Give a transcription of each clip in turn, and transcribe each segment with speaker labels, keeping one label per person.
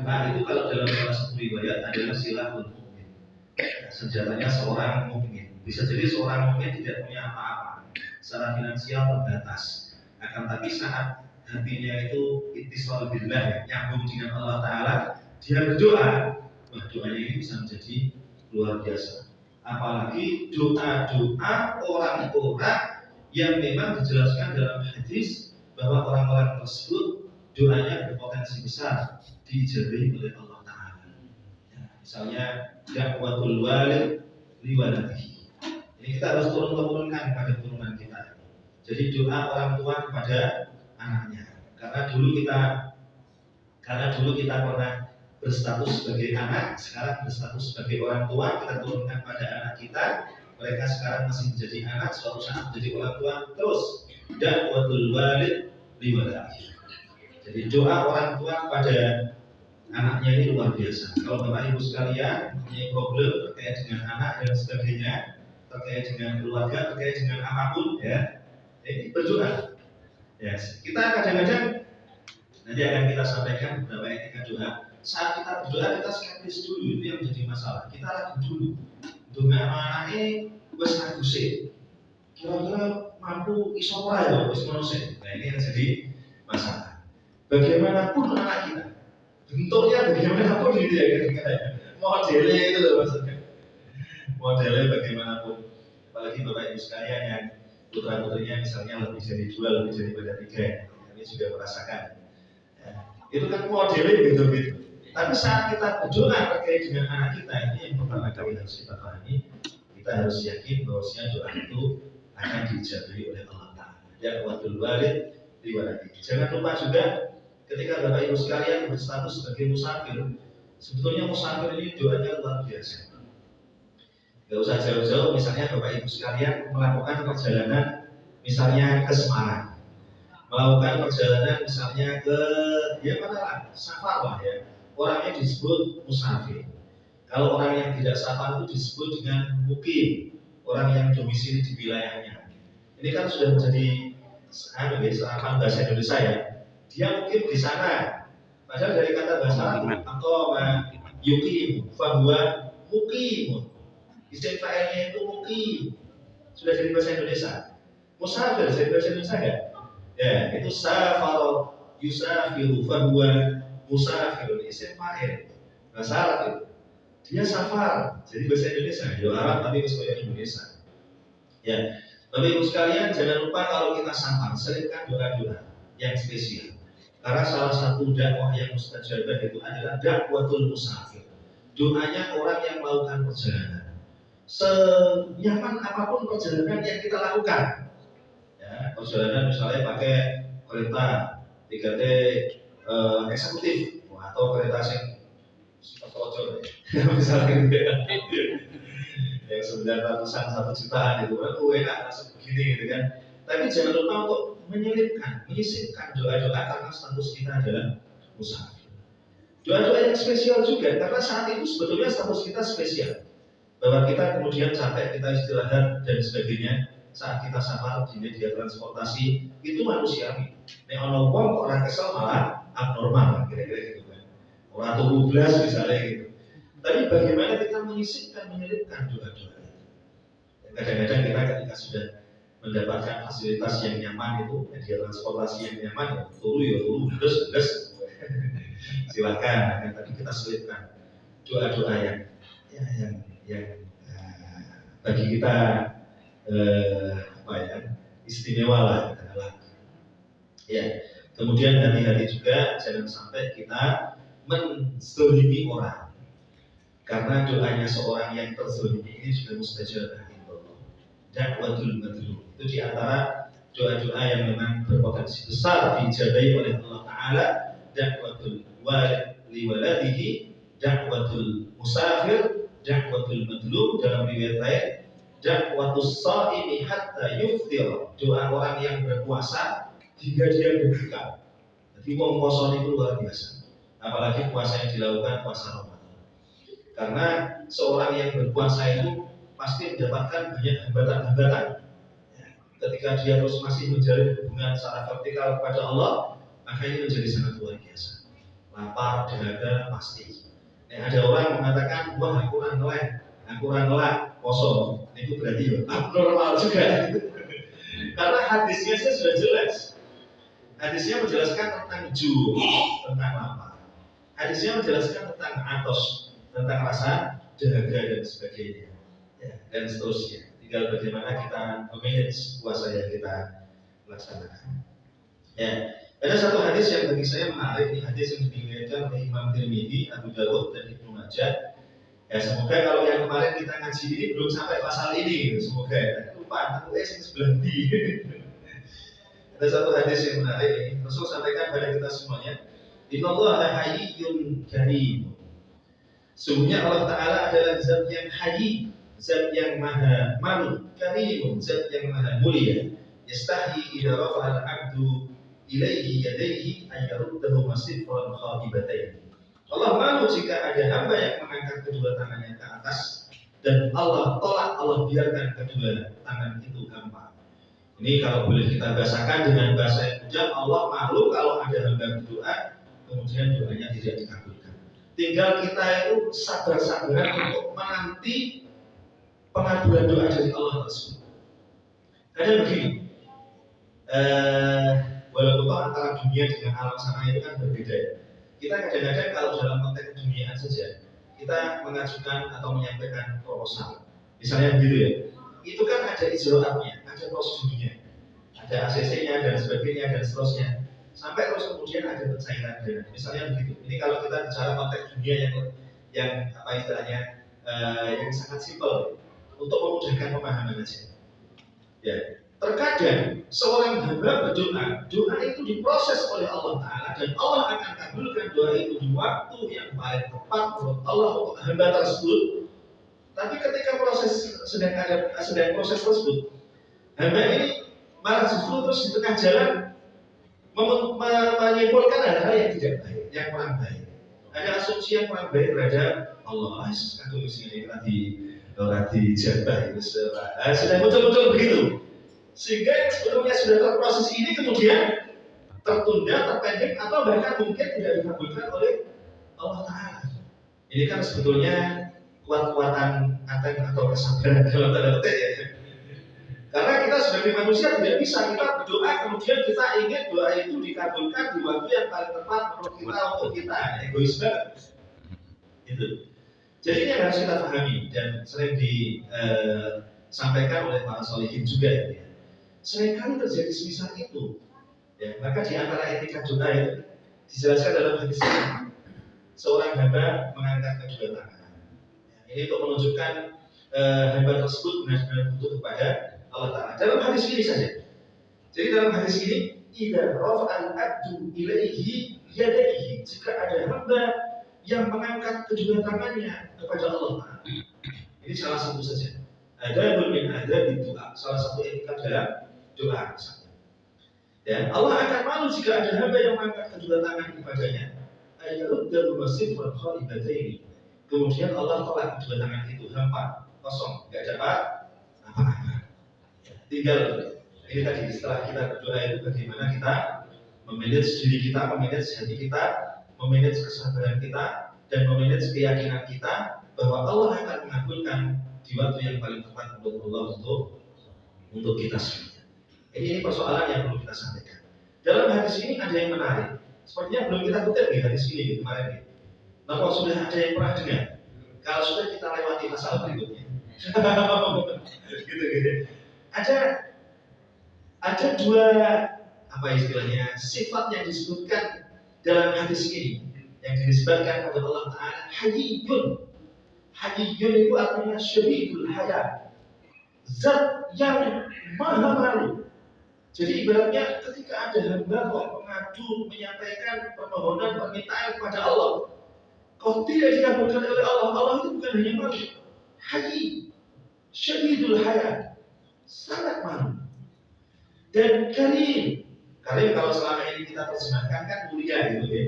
Speaker 1: Doa itu kalau dalam salah satu riwayat adalah silahul mukmin. Senjatanya seorang mukmin. Bisa jadi seorang mukmin tidak punya apa-apa, secara finansial terbatas. Akan tapi saat hatinya itu ittisal billah, nyambung dengan Allah Taala, dia berdoa, wah doanya ini bisa menjadi luar biasa. Apalagi doa-doa orang-orang yang memang dijelaskan dalam hadis bahwa orang-orang tersebut doanya berpotensi besar diijabahi oleh Allah Taala. Ya, misalnya da'watul walid li waladihi. Ini kita harus turunkan pada turunan kita. Jadi doa orang tua kepada anaknya. Karena dulu kita pernah berstatus sebagai anak, sekarang berstatus sebagai orang tua, kita turunkan pada anak kita. Mereka sekarang masih menjadi anak, suatu saat menjadi orang tua. Terus da'watul walid li waladihi. Jadi doa orang tua pada anaknya ini luar biasa. Kalau Bapak Ibu sekalian punya problem terkait dengan anak dan sebagainya, terkait dengan keluarga, terkait dengan apapun, ya, ini berdoa. Ya, kita kadang-kadang nanti akan kita sampaikan beberapa etika doa. Saat kita berdoa kita skeptis dulu, itu yang menjadi masalah. Kita ragu dulu. Doa anaknya wis aguse. Kira-kira mampu iso ora ya wis menose. Nah, ini yang jadi masalah. Bagaimanapun anak kita, bentuknya bagaimanapun gitu ya, modelnya itu loh maksudnya. Modelnya bagaimanapun, apalagi Bapak Ibu sekalian yang putra-putrinya misalnya lebih dari 2, lebih daripada 3, ini juga merasakan. Ya, itu kan modelnya gitu-gitu. Tapi saat kita berdoa terkait dengan anak kita, ini yang pertama kali harus kita pahami. Kita harus yakin bahwasanya doa itu akan diijabahi oleh Allah Taala. Ya wadul walid li waladihi. Jangan lupa juga ketika Bapak Ibu sekalian berstatus sebagai musafir, sebetulnya musafir ini doanya luar biasa. Gak usah jauh-jauh, misalnya Bapak Ibu sekalian melakukan perjalanan misalnya ke Semarang, melakukan perjalanan misalnya ke mana lah, safar lah ya, orangnya disebut musafir. Kalau orang yang tidak safar itu disebut dengan mukim, orang yang domisili di wilayahnya. Ini kan sudah menjadi serapan bahasa Indonesia ya. Dia mukim di sana, padahal dari kata bahasa Arab atau yukim, fahuwa mukim. Istilah fa'ilnya itu mukim. Sudah jadi bahasa Indonesia. Musafir jadi bahasa Indonesia enggak? Ya, itu safar yusafiru fahuwa musafirun, istilah fa'il. Bahasa Arab itu. Dia safar, jadi bahasa Indonesia. Ya Arab tapi bahasa Indonesia. Ya, Bapak Ibu sekalian jangan lupa kalau kita safar, selipkan doa-doa yang spesial. Karena salah satu dakwah yang mustajabah itu adalah dakwatul musafir. Doanya orang yang melakukan perjalanan. Senyaman apapun perjalanan yang kita lakukan, ya, perjalanan misalnya pakai kereta 3T eksekutif atau kereta sing Sitojo, misalnya yang 900-an 1 jutaan itu kan enak langsung begini gitu kan. Tapi jangan lupa untuk menyisipkan doa-doa karena status kita adalah musafir. Doa-doa yang spesial juga karena saat itu sebetulnya status kita spesial. Bahwa kita kemudian capek, kita istirahat dan sebagainya. Saat kita safar di media transportasi itu manusiawi. Nek ono wong orang kesel malah abnormal kira-kira gitu kan. Orang tubuh belas misalnya gitu. Tapi bagaimana kita menyelipkan doa-doa itu. Kadang-kadang kita ketika sudah mendapatkan fasilitas yang nyaman itu, media transportasi yang nyaman, ya turu, terus silakan. Tapi kita selipkan doa-doa yang bagi kita istimewa lah. Ya. Kemudian hati-hati juga jangan sampai kita menzalimi orang. Karena doanya seorang yang terzalimi ini juga mustajabah. Dakwatul madlum itu di antara doa-doa yang memang berpotensi besar diijabahi oleh Allah Taala. Dakwatul walid li waladihi, dakwatul musafir, dakwatul madlum, dalam riwayat lain dakwatus shaimi hatta yuftir, doa orang yang berpuasa hingga dia berbuka. Jadi wong puasa itu luar biasa. Apalagi puasa yang dilakukan puasa Ramadan. Karena seorang yang berpuasa itu pasti mendapatkan banyak hambatan-hambatan. Ya, ketika dia terus masih menjalin hubungan secara vertikal kepada Allah, maka ini menjadi sangat luar biasa. lapar, dahaga pasti. Ada orang mengatakan, wah aku kurang ngelak, kosong. Itu berarti ya abnormal juga. Karena hadisnya sudah jelas. Hadisnya menjelaskan tentang ju, tentang lapar. Hadisnya menjelaskan tentang atos, tentang rasa dahaga dan sebagainya, ya, dan seterusnya. Tinggal bagaimana kita memanage puasa yang kita laksanakan. Ya, ada satu hadis yang bagi saya menarik, ini hadis yang diriwayatkan oleh Imam Tirmidzi, Abu Dawud dan Ibnu Majah. Ya, semoga kalau yang kemarin kita ngaji ini belum sampai pasal ini, semoga lupa, aku sebelah di. Ada satu hadis yang menarik ini, Rasul sampaikan pada kita semuanya, Innallaha hayyun karim. Sungguhnya Allah Ta'ala adalah zat yang hayy, zat yang maha malu, karim, zat yang maha mulia. Yastahi idza rafa'al 'abdu ilaihi yadayhi an yaruddahu masifran khabibatain. Allah malu jika ada hamba yang mengangkat kedua tangannya ke atas dan Allah tolak, Allah biarkan kedua tangan itu hampa. Ini kalau boleh kita bahasakan dengan bahasa yang mudah, Allah malu kalau ada hamba berdoa kemudian doanya tidak dikabulkan. Tinggal kita itu sabar-sabaran untuk menanti pengabulan doa dari Allah tersebut. Kadang begini, walaupun antara dunia dengan alam sana itu kan berbeda ya. Kita kadang-kadang kalau dalam konteks keduniaan saja, kita mengajukan atau menyampaikan proposal, misalnya begitu ya, itu kan ada ijroatnya, ada prosedurnya, ada ACC-nya dan sebagainya dan seterusnya, sampai terus kemudian ada pencairan dana. Misalnya begitu. Ini kalau kita bicara konteks dunia yang apa istilahnya, yang sangat simpel untuk memudahkan pemahaman aja. Ya. Terkadang seorang hamba berdoa, doa itu diproses oleh Allah Ta'ala dan Allah akan kabulkan doa itu di waktu yang paling tepat menurut Allah untuk hamba tersebut. Tapi ketika sedang proses tersebut, hamba ini malah justru terus di tengah jalan menyimpulkan hal-hal yang tidak baik, yang kurang baik. Ada asumsi yang kurang baik terhadap Allah. Aku ini tadi jabah itu sudah betul-betul begitu. Sehingga yang sebelumnya sudah terproses ini kemudian tertunda, terpendek, atau bahkan mungkin tidak dikabulkan oleh Allah Ta'ala. Ini kan sebetulnya kuat-kuatan atau kesabaran dalam tanda petik ya. Karena kita sebagai manusia tidak bisa kita berdoa kemudian kita ingin doa itu dikabulkan di waktu yang paling tepat menurut kita untuk kita, egois banget. Gitu. Jadi ini yang harus kita pahami dan sering disampaikan oleh para sholihin juga ya. Seringkali terjadi semisal itu, ya, maka di antara etika doa itu dijelaskan dalam hadis ini, seorang hamba mengangkat kedua tangan. Ya, ini untuk menunjukkan hamba tersebut benar-benar butuh kepada Allah Ta'ala. Dalam hadis ini saja. Jadi dalam hadis ini, idza rafa'al 'abdu ilaihi yadayhi, jika ada hamba yang mengangkat kedua tangannya kepada Allah Ta'ala. Ini salah satu saja. Ada min adabi doa, salah satu etika dalam doa. Ya, Allah akan malu jika ada hamba yang mengangkat kedua tangan kepadanya. Ayaruddahu masifran khalibataini. Kemudian Allah tolak kedua tangan itu hampa, kosong, tidak dapat apa-apa. Tinggal ini tadi setelah kita berdoa itu bagaimana kita memanage diri kita, memanage hati kita, memanage kesabaran kita, dan memanage keyakinan kita bahwa Allah akan mengabulkan di waktu yang paling tepat menurut Allah untuk kita semua. Ini persoalan yang perlu kita sampaikan. Dalam hadis ini ada yang menarik. Sepertinya belum kita kutip di hadis ini kemarin. Namun sudah ada yang pernah dengar. Kalau sudah kita lewati masalah berikutnya. gitu. Ada dua apa istilahnya sifat yang disebutkan dalam hadis ini yang disebutkan oleh Allah Ta'ala hayyun. Hayyun itu artinya syadidul haya, zat yang maha malu. Jadi ibaratnya ketika ada hamba kok mengadu, menyampaikan permohonan, permintaan kepada Allah, kok tidak dikabulkan oleh Allah, Allah itu bukan hanya malu, hayy, syadidul haya, sangat malu. Dan karim kalau selama ini kita terjemahkan kan mulia gitu ya.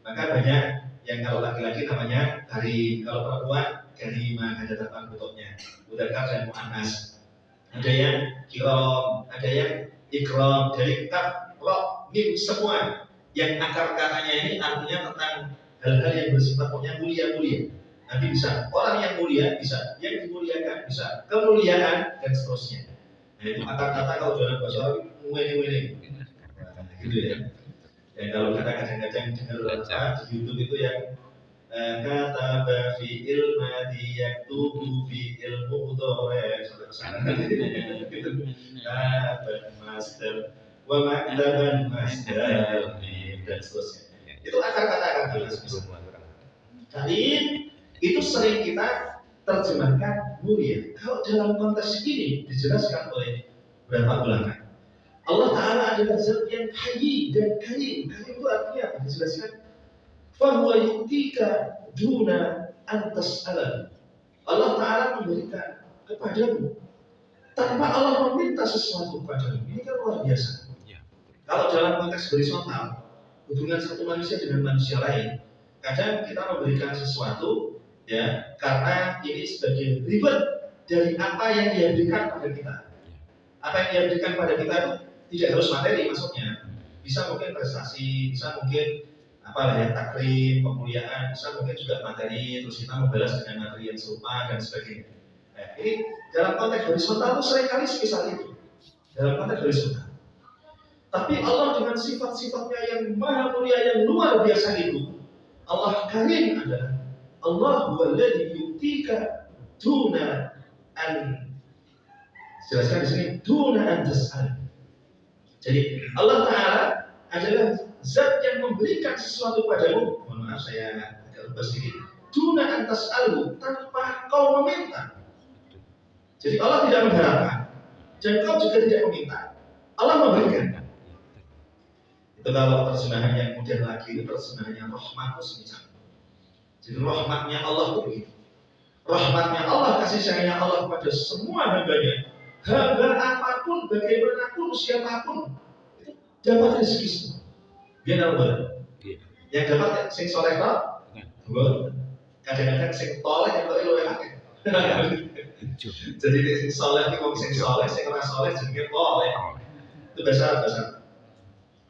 Speaker 1: Maka banyak yang kalau laki-laki namanya karim, kalau perempuan karimah, ada tatapan bentuknya, mudzakkar dan muannas. Ada yang kiram, ada yang ikram, dari kaf, ra, mim semua Yang akar katanya ini artinya tentang hal-hal yang bersifat mulia-mulia. Nanti bisa orang yang mulia, bisa yang dimuliakan, bisa kemuliaan dan seterusnya. Nah itu akar kata kalau dalam bahasa Arab wene-wene. Gitu ya. Dan kalau kita kadang-kadang dengar di YouTube itu yang kata fi'il madi yaktubu fi'il mudhari sampai ke sana. Master wa maktaban master dan seterusnya. Itu akar kata Jadi itu sering kita terjemahkan mulia. Kalau dalam konteks ini dijelaskan oleh beberapa ulama, Allah Ta'ala adalah zat yang hayy dan karim. Karim itu artinya apa? Dijelaskan fahuwa yu'tika duna antas alam. Allah Ta'ala memberikan kepadamu tanpa Allah meminta sesuatu kepadamu. Ini kan luar biasa. Kalau dalam konteks horizontal, hubungan satu manusia dengan manusia lain, kadang kita memberikan sesuatu ya karena ini sebagai reward dari apa yang dia berikan pada kita. Apa yang dia berikan pada kita itu tidak harus materi maksudnya. Bisa mungkin prestasi, bisa mungkin takrim, kemuliaan, bisa mungkin juga materi, terus kita membalas dengan materi yang serupa dan sebagainya. Nah, ini dalam konteks horizontal itu seringkali semisal itu. Dalam konteks horizontal. Tapi Allah dengan sifat-sifatnya yang maha mulia, yang luar biasa itu, Allah Karim adalah Allah walladzi yu'tika duna an, jelaskan di sini duna an tas'al. Jadi Allah Ta'ala adalah zat yang memberikan sesuatu padamu. Mohon maaf saya agak lupa sedikit. Duna an tas'al, tanpa kau meminta. Jadi Allah tidak mengharapkan dan kau juga tidak meminta. Allah memberikan. Itu kalau terjemahan yang modern lagi itu terjemahannya rahmat semisal. Jadi rahmatnya Allah itu begitu. Rahmatnya Allah, kasih sayangnya Allah kepada semua hambanya. Hamba apapun, bagaimanapun, siapapun itu dapat rezeki semua. Dia tahu yang dapat sing soleh tak? Kadang-kadang sing toleh yang tak luwih akeh. Jadi sing soleh iki wong sing soleh, sing ora soleh jenenge toleh. Itu bahasa.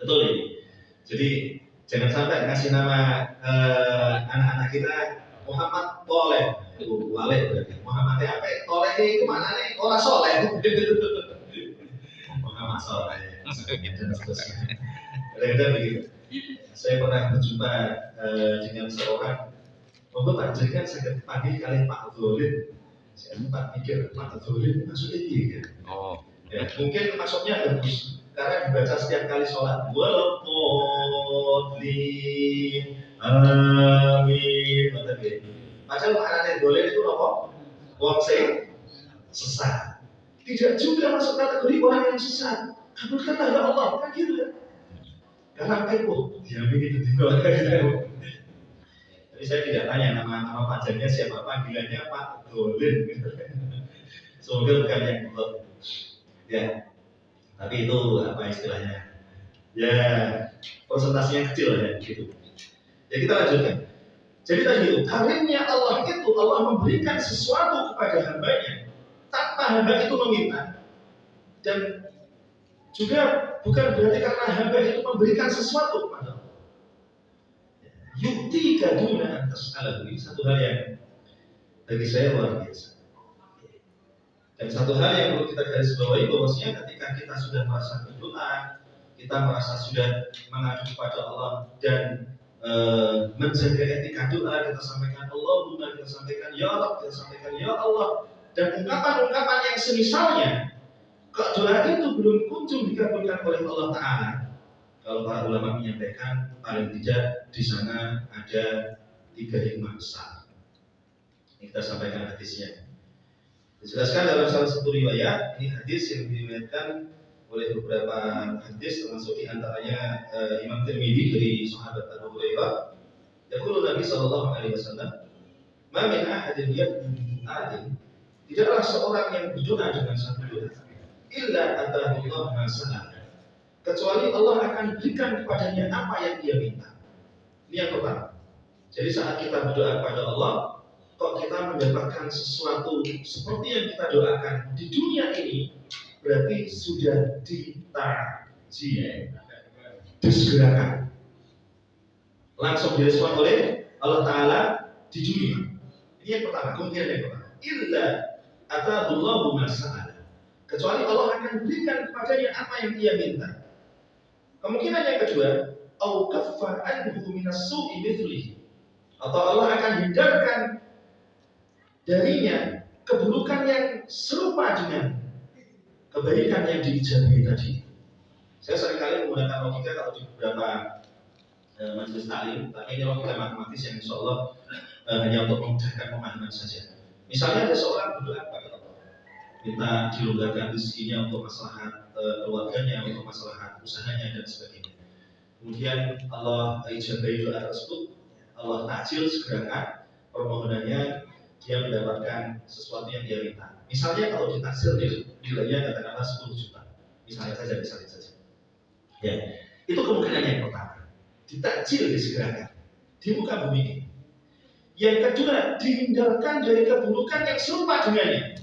Speaker 1: Betul ini. Jadi jangan sampai ngasih nama anak-anak kita Muhammad Toleh. Itu wale berarti. Muhammad apa? Toleh itu mana nih? Orang soleh. Muhammad soleh. Kadang-kadang begitu. Saya pernah berjumpa dengan seorang. Pak jadi kan saya panggil kalian Pak Dzolin. Saya sempat mikir Pak Dzolin maksudnya dia. Ya, mungkin maksudnya bagus. Karena dibaca setiap kali sholat. Walaupun amin. Padahal maknanya boleh itu apa? Wong sing sesat. Tidak juga masuk kategori orang yang sesat. Kabulkanlah ya Allah, kan gitu kan? Karena kepo, dia begitu tinggal. Jadi saya tidak tanya nama panjangnya siapa, panggilannya Pak Dolin. Semoga bukan yang betul. Ya. Tapi itu apa istilahnya? Ya, presentasinya kecil ya gitu. Ya kita lanjutkan. Jadi tadi itu, karimnya Allah itu Allah memberikan sesuatu kepada hambanya tanpa hamba itu meminta. Dan juga bukan berarti karena hamba itu memberikan sesuatu kepada Allah. Yukti kaduna atas alam ini satu hal yang bagi saya luar biasa. Dan satu hal yang perlu kita garis bawahi bahwasanya ketika kita sudah merasa berdoa, kita merasa sudah mengadu kepada Allah dan menjaga etika doa, kita sampaikan Allahumma, kita sampaikan ya Allah, kita sampaikan ya Allah, dan ungkapan-ungkapan yang semisalnya, kok doa itu belum kunjung dikabulkan oleh Allah Ta'ala. Kalau para ulama menyampaikan paling tidak di sana ada 3 hikmah besar. Ini kita sampaikan hadisnya. Dijelaskan dalam salah satu riwayat, ini hadis yang diriwayatkan oleh beberapa hadis termasuk di antaranya Imam Tirmidzi dari sahabat Abu Hurairah. Yaqulu Nabi sallallahu alaihi wasallam, "Ma min ahadin yad'u adin." Tidaklah seorang yang berdoa dengan satu doa illa atahu Allah ma sa'ala. Kecuali Allah akan berikan kepadanya apa yang dia minta. Ini yang pertama. Jadi saat kita berdoa kepada Allah, kok kita mendapatkan sesuatu seperti yang kita doakan di dunia ini, berarti sudah disegerakan. langsung direspon oleh Allah Ta'ala di dunia. Ini yang pertama, kemungkinan yang pertama. Illa atahullahu masa'ala. Kecuali Allah akan berikan kepadanya apa yang dia minta. Kemungkinan yang kedua, au kaffa anhu minas su'i mithlihi. Atau Allah akan hindarkan darinya keburukan yang serupa dengan kebaikan yang diijabahi tadi. Saya seringkali menggunakan logika kalau di beberapa majelis taklim, tapi ini logika matematis yang insya Allah hanya untuk memudahkan pemahaman saja. Misalnya ada seorang berdoa kepada Allah, minta dilonggarkan rezekinya untuk masalah keluarganya, untuk masalah usahanya dan sebagainya. Kemudian Allah ijabahi doa tersebut, Allah takjil segerakan permohonannya, dia mendapatkan sesuatu yang dia minta. Misalnya kalau ditaksir nilainya katakanlah 10 juta, misalnya saja. Ya, itu kemungkinan yang pertama. Ditakjil disegerakan di muka bumi ini. Yang kedua, dihindarkan dari keburukan yang serupa dengannya.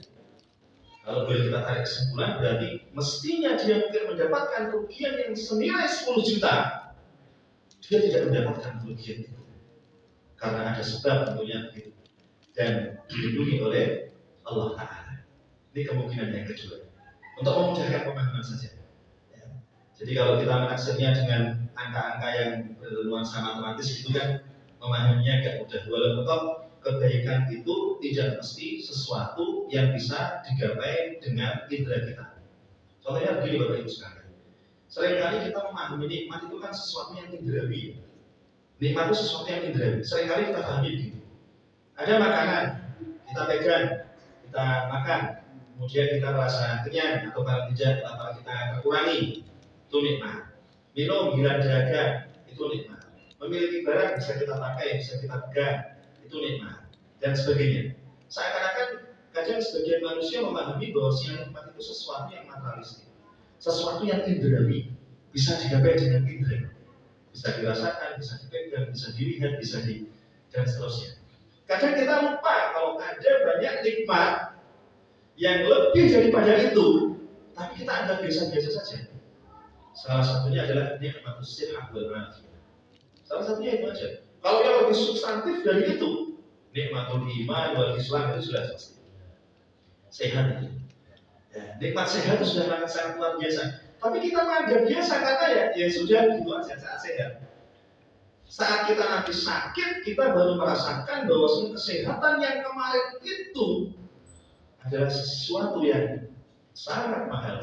Speaker 1: Kalau boleh kita tarik kesimpulan, berarti mestinya dia mungkin mendapatkan kerugian yang senilai 10 juta. Dia tidak mendapatkan kerugian itu karena ada sebab tentunya begitu, dan dilindungi oleh Allah Ta'ala. Ini kemungkinan yang kedua, untuk memudahkan pemahaman saja. Jadi kalau kita menaksirnya dengan angka-angka yang bernuansa matematis itu kan memahaminya agak mudah. Walaupun kebaikan itu tidak mesti sesuatu yang bisa digapai dengan indera kita. Contohnya begini Bapak Ibu sekalian. Seringkali kita memahami nikmat itu kan sesuatu yang indrawi. Nikmat itu sesuatu yang indrawi. Seringkali kita pahami begitu. Ada makanan, kita pegang, kita makan, kemudian kita merasa kenyang atau paling tidak lapar kita terkurangi. Itu nikmat. Minum giliran dahaga, itu nikmat. Memiliki barang bisa kita pakai, bisa kita pegang, itu nikmat, dan sebagainya. Seakan-akan kadang sebagian manusia memahami bahwa nikmat itu sesuatu yang materialistik, sesuatu yang indrawi, bisa digapai dengan indera, bisa dirasakan, bisa dipegang, bisa dilihat, dan seterusnya. Kadang kita lupa kalau ada banyak nikmat yang lebih daripada itu, tapi kita anggap biasa-biasa saja. Salah satunya adalah nikmatus sihah wal afiyah. Salah satunya itu aja. Kalau yang lebih substantif dari itu, nikmatul iman wal Islam itu sudah pasti. Sehat itu. Ya, nikmat sehat itu sudah sangat luar biasa. Tapi kita menganggap biasa karena ya sudah gitu aja, saat sehat. Saat kita nanti sakit, kita baru merasakan bahwa kesehatan yang kemarin itu adalah sesuatu yang sangat mahal.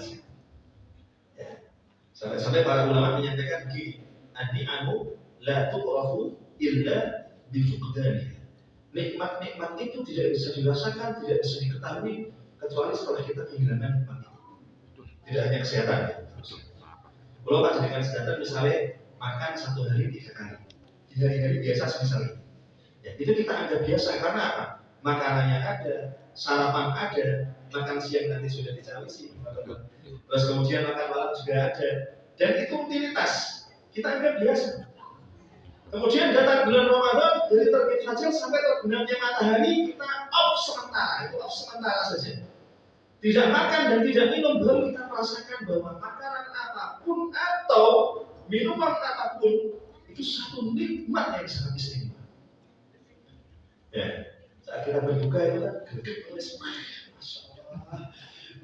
Speaker 1: Sampai para ulama menyampaikan begini, an-ni'amu la tu'rafu illa bifuqdaniha. Nikmat-nikmat itu tidak bisa dirasakan, tidak bisa diketahui kecuali setelah kita kehilangan nikmat itu. Tidak hanya kesehatan. Kalau Pak dengan kesehatan misalnya makan 1 hari 3 kali, di hari-hari biasa misalnya, ya, itu kita anggap biasa karena apa? Makanannya ada, sarapan ada, makan siang nanti sudah dicawisi, terus kemudian makan malam juga ada, dan itu rutinitas kita anggap biasa. Kemudian datang bulan Ramadan dari terbit fajar sampai terbenamnya matahari kita off sementara saja, tidak makan dan tidak minum, baru kita merasakan bahwa makanan apapun atau minuman apapun itu satu nikmat yang sangat istimewa. Ya, saat kita berbuka itu kan gegep oleh Masya Allah,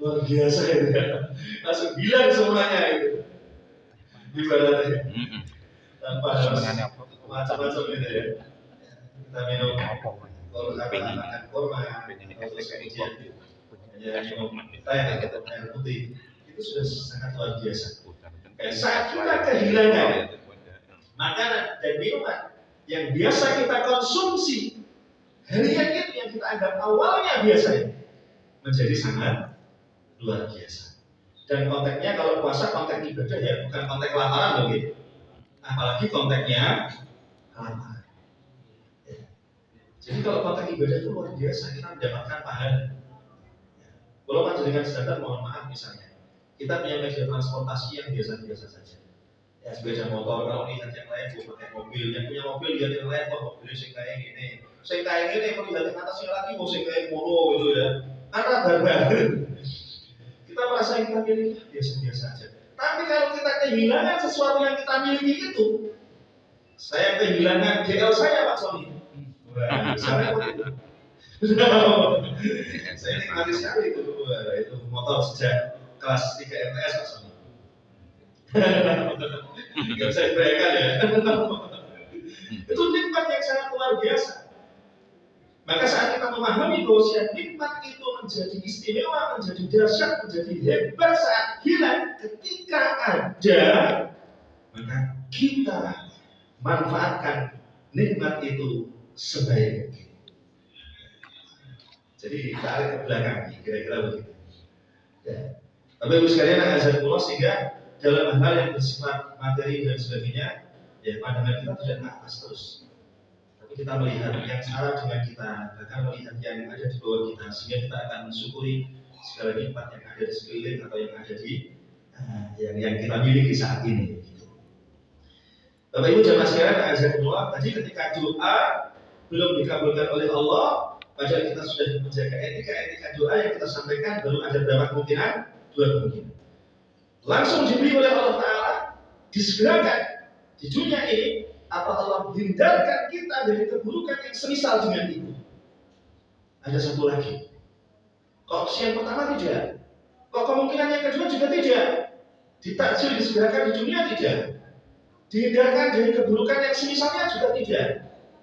Speaker 1: luar biasa itu ya. Langsung bilang semuanya itu. Ibaratnya tanpa macam-macam gitu ya. Kita minum makan kurma, terus kemudian minum teh atau air putih, itu sudah sangat luar biasa. Saat kita kehilangan makanan dan minuman yang biasa kita konsumsi harian itu yang kita anggap awalnya biasa menjadi sangat luar biasa. Dan konteksnya kalau puasa konteks ibadah ya, bukan konteks kelaparan loh gitu. Apalagi konteksnya kelaparan. Ya. Jadi kalau konteks ibadah itu luar biasa, kita mendapatkan pahala. Ya. Kalau panjenengan sadar, mohon maaf misalnya, kita punya media transportasi yang biasa-biasa saja. Ya, sepeda motor, kalau lihat yang lain juga pakai mobil, yang punya mobil lihat yang lain kok mobilnya sing kayak gini. Sing kayak gini kalau lihat atasnya lagi mau sing kayak mono gitu ya. Karena barbar. Kita merasa yang kita miliki biasa-biasa saja. Tapi kalau kita kehilangan sesuatu yang kita miliki itu, Saya kehilangan GL saya Pak Sony. Wah, saya saya nikmati sekali itu. Wah, itu motor sejak kelas 3 MTS Pak Sony. Gak bisa dibayangkan ya. Itu nikmat yang sangat luar biasa. Maka saat kita memahami bahwa nikmat itu menjadi istimewa, menjadi dahsyat, menjadi hebat saat hilang ketika ada, maka kita manfaatkan nikmat itu sebaik mungkin. Jadi tarik ke belakang, kira-kira begitu. Ya. Tapi Ibu sekalian, azakumullah, sehingga dalam hal yang bersifat materi dan sebagainya, ya pandangan kita tidak ke atas terus. Tapi kita melihat yang salah dengan kita, bahkan melihat yang ada di bawah kita, sehingga kita akan mensyukuri segala nikmat yang ada di sekeliling atau yang ada di yang kita miliki saat ini. Bapak Ibu jamaah sekalian, azakumullah, tadi ketika doa belum dikabulkan oleh Allah, padahal kita sudah menjaga etika doa yang kita sampaikan, baru ada berapa kemungkinan? 2 kemungkinan. Langsung diberi oleh Allah Ta'ala, disegerakan di dunia ini, atau Allah hindarkan kita dari keburukan yang semisal dengan itu. Ada satu lagi. Opsi yang pertama tidak. Kok kemungkinan yang kedua juga tidak. Ditakjil, disegerakan di dunia tidak. Dihindarkan dari keburukan yang semisalnya juga tidak.